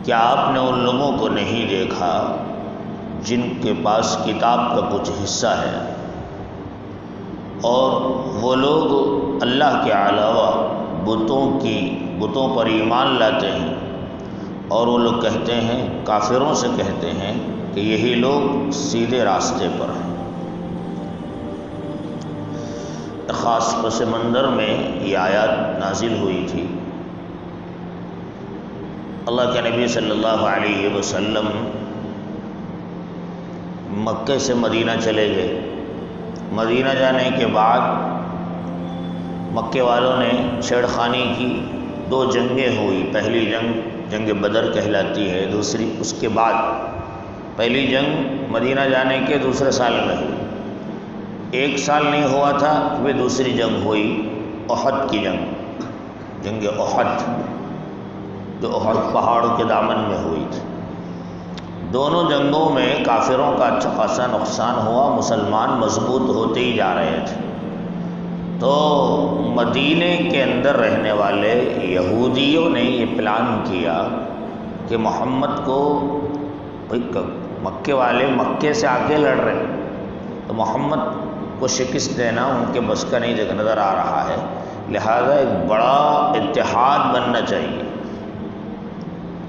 کیا آپ نے ان لوگوں کو نہیں دیکھا جن کے پاس کتاب کا کچھ حصہ ہے اور وہ لوگ اللہ کے علاوہ بتوں پر ایمان لاتے ہیں، اور وہ لوگ کہتے ہیں، کافروں سے کہتے ہیں کہ یہی لوگ سیدھے راستے پر ہیں۔ خاص پس منظر میں یہ آیات نازل ہوئی تھی۔ اللہ کے نبی صلی اللہ علیہ وسلم مکے سے مدینہ چلے گئے۔ مدینہ جانے کے بعد مکے والوں نے چھیڑخانی کی، 2 جنگیں ہوئی۔ پہلی جنگ بدر کہلاتی ہے، دوسری اس کے بعد پہلی جنگ مدینہ جانے کے دوسرے سال میں ہوئی۔ 1 سال نہیں ہوا تھا پھر دوسری جنگ ہوئی، احد کی جنگ احد، جو احد پہاڑوں کے دامن میں ہوئی تھی۔ دونوں جنگوں میں کافروں کا اچھا خاصا نقصان ہوا، مسلمان مضبوط ہوتے ہی جا رہے تھے۔ تو مدینے کے اندر رہنے والے یہودیوں نے یہ پلان کیا کہ محمد کو، مکے والے مکے سے آ کے لڑ رہے ہیں، تو محمد کو شکست دینا ان کے بس کا نہیں نظر آ رہا ہے، لہذا ایک بڑا اتحاد بننا چاہیے،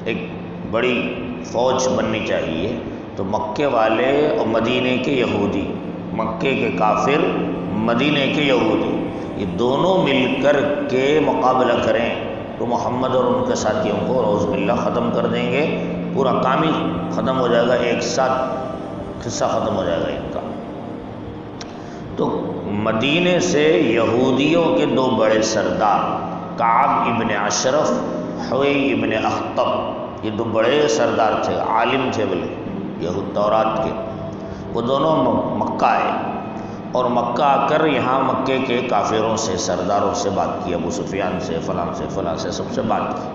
ایک بڑی فوج بننی چاہیے۔ تو مکے والے اور مدینے کے یہودی، مکے کے کافر، مدینے کے یہودی، یہ دونوں مل کر کے مقابلہ کریں تو محمد اور ان کے ساتھیوں کو روز باللہ ختم کر دیں گے، پورا کام ہی ختم ہو جائے گا، ایک ساتھ قصہ ختم ہو جائے گا ان کا۔ تو مدینے سے یہودیوں کے 2 بڑے سردار، کعب ابن اشرف، حوی ابن اخطب، یہ 2 بڑے سردار تھے، عالم تھے بلے یہود تورات کے، وہ دونوں مکہ آئے اور مکہ آ کر یہاں مکے کے کافروں سے، سرداروں سے بات کی، ابو سفیان سے، فلاں سے، فلاں سے، سب سے بات کی۔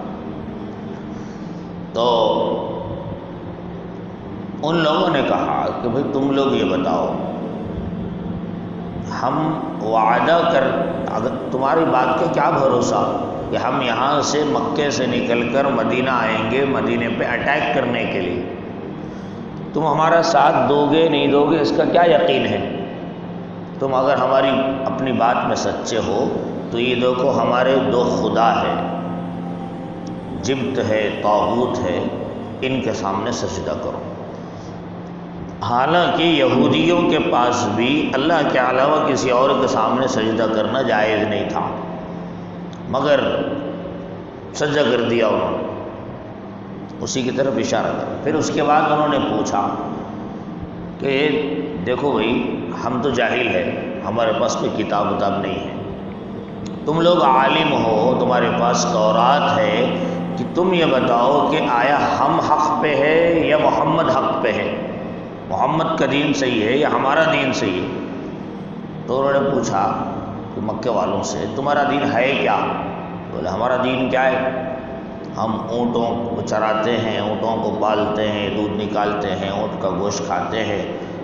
تو ان لوگوں نے کہا کہ بھئی تم لوگ یہ بتاؤ، ہم وعدہ کر، اگر تمہاری بات کا کیا بھروسہ کہ ہم یہاں سے مکے سے نکل کر مدینہ آئیں گے، مدینے پہ اٹیک کرنے کے لیے، تم ہمارا ساتھ دو گے نہیں دو گے، اس کا کیا یقین ہے؟ تم اگر ہماری اپنی بات میں سچے ہو تو یہ دیکھو ہمارے 2 خدا ہے، جبت ہے، طاغوت ہے، ان کے سامنے سجدہ کرو۔ حالانکہ یہودیوں کے پاس بھی اللہ کے علاوہ کسی اور کے سامنے سجدہ کرنا جائز نہیں تھا، مگر سجدہ کر دیا انہوں نے، اسی کی طرف اشارہ کر۔ پھر اس کے بعد انہوں نے پوچھا کہ دیکھو بھئی ہم تو جاہل ہیں، ہمارے پاس کوئی کتاب نہیں ہے، تم لوگ عالم ہو، تمہارے پاس تورات ہے، کہ تم یہ بتاؤ کہ آیا ہم حق پہ ہے یا محمد حق پہ ہے، محمد کا دین صحیح ہے یا ہمارا دین صحیح ہے؟ تو انہوں نے پوچھا کہ مکے والوں سے تمہارا دین ہے کیا؟ بولے ہمارا دین کیا ہے، ہم اونٹوں کو چراتے ہیں، اونٹوں کو پالتے ہیں، دودھ نکالتے ہیں، اونٹ کا گوشت کھاتے ہیں،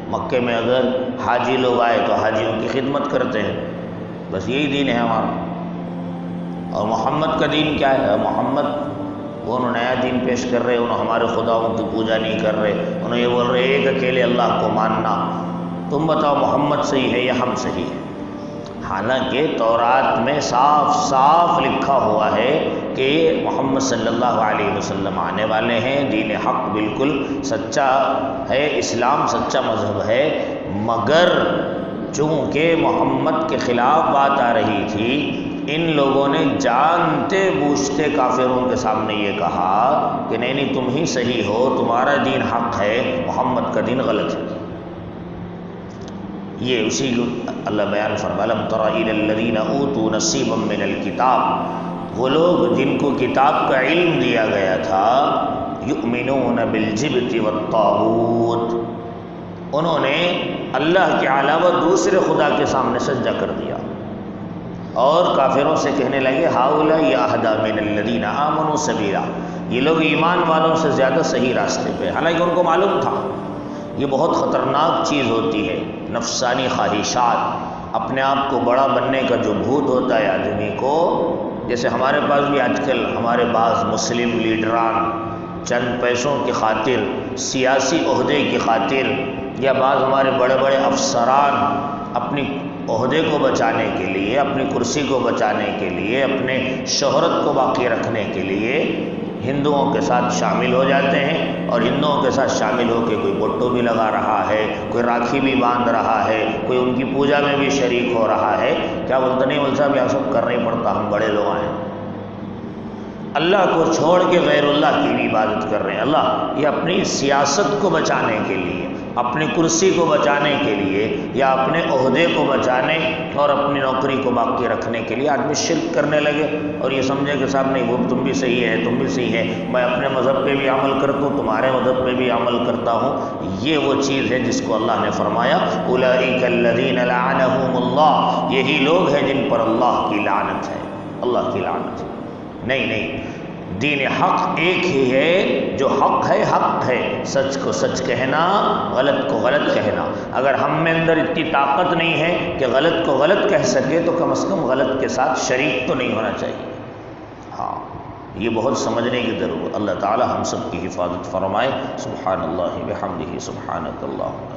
مکے میں اگر حاجی لوگ آئے تو حاجیوں کی خدمت کرتے ہیں، بس یہی دین ہے ہمارا۔ اور محمد کا دین کیا ہے؟ محمد وہ انہوں نیا دین پیش کر رہے، انہوں ہمارے خداؤں کی پوجا نہیں کر رہے، انہوں یہ بول رہے ایک اکیلے اللہ کو ماننا۔ تم بتاؤ محمد صحیح ہے یا ہم صحیح ہے؟ حالانکہ تورات میں صاف صاف لکھا ہوا ہے کہ محمد صلی اللہ علیہ وسلم آنے والے ہیں، دین حق بالکل سچا ہے، اسلام سچا مذہب ہے، مگر چونکہ محمد کے خلاف بات آ رہی تھی، ان لوگوں نے جانتے بوجھتے کافروں کے سامنے یہ کہا کہ نہیں تم ہی صحیح ہو، تمہارا دین حق ہے، محمد کا دین غلط ہے۔ یہ اسی اللہ بیان فرمایا لم تر الی الذین اوتوا نصیبا من الکتاب، وہ لوگ جن کو کتاب کا علم دیا گیا تھا، یؤمنون بالجبت والطاغوت، انہوں نے اللہ کے علاوہ دوسرے خدا کے سامنے سجدہ کر دیا، اور کافروں سے کہنے لگے ہؤلاء اہدی من الذین آمنوا سبیلا، یہ لوگ ایمان والوں سے زیادہ صحیح راستے پہ۔ حالانکہ ان کو معلوم تھا یہ بہت خطرناک چیز ہوتی ہے، نفسانی خواہشات، اپنے آپ کو بڑا بننے کا جو بھوت ہوتا ہے آدمی کو، جیسے ہمارے پاس بھی آج کل ہمارے بعض مسلم لیڈران چند پیسوں کی خاطر، سیاسی عہدے کی خاطر، یا بعض ہمارے بڑے بڑے افسران اپنی عہدے کو بچانے کے لیے، اپنی کرسی کو بچانے کے لیے، اپنے شہرت کو باقی رکھنے کے لیے ہندوؤں کے ساتھ شامل ہو جاتے ہیں، اور ہندوؤں کے ساتھ شامل ہو کے کوئی بٹو بھی لگا رہا ہے، کوئی راکھی بھی باندھ رہا ہے، کوئی ان کی پوجا میں بھی شریک ہو رہا ہے۔ کیا بولتا نہیں مول صاحب، یہ سب کرنا ہی پڑتا، ہم بڑے لوگ ہیں۔ اللہ کو چھوڑ کے غیر اللہ کی بھی عبادت کر رہے ہیں۔ اللہ یہ اپنی سیاست کو بچانے کے لیے، اپنی کرسی کو بچانے کے لیے، یا اپنے عہدے کو بچانے اور اپنی نوکری کو باقی رکھنے کے لیے آدمی شرک کرنے لگے، اور یہ سمجھے کہ صاحب نہیں وہ تم بھی صحیح ہے، تم بھی صحیح ہے، میں اپنے مذہب پہ بھی عمل کرتا ہوں، تمہارے مذہب پہ بھی عمل کرتا ہوں۔ یہ وہ چیز ہے جس کو اللہ نے فرمایا اولئک الذین لعنہم اللہ، یہی لوگ ہیں جن پر اللہ کی لعنت ہے، اللہ کی لعنت ہے۔ نہیں، دین حق ایک ہی ہے، جو حق ہے، سچ کو سچ کہنا، غلط کو غلط کہنا۔ اگر ہم میں اندر اتنی طاقت نہیں ہے کہ غلط کو غلط کہہ سکے تو کم از کم غلط کے ساتھ شریک تو نہیں ہونا چاہیے۔ ہاں، یہ بہت سمجھنے کی ضرورت۔ اللہ تعالی ہم سب کی حفاظت فرمائے۔ سبحان اللہ بحمدہ، سبحانک اللہ۔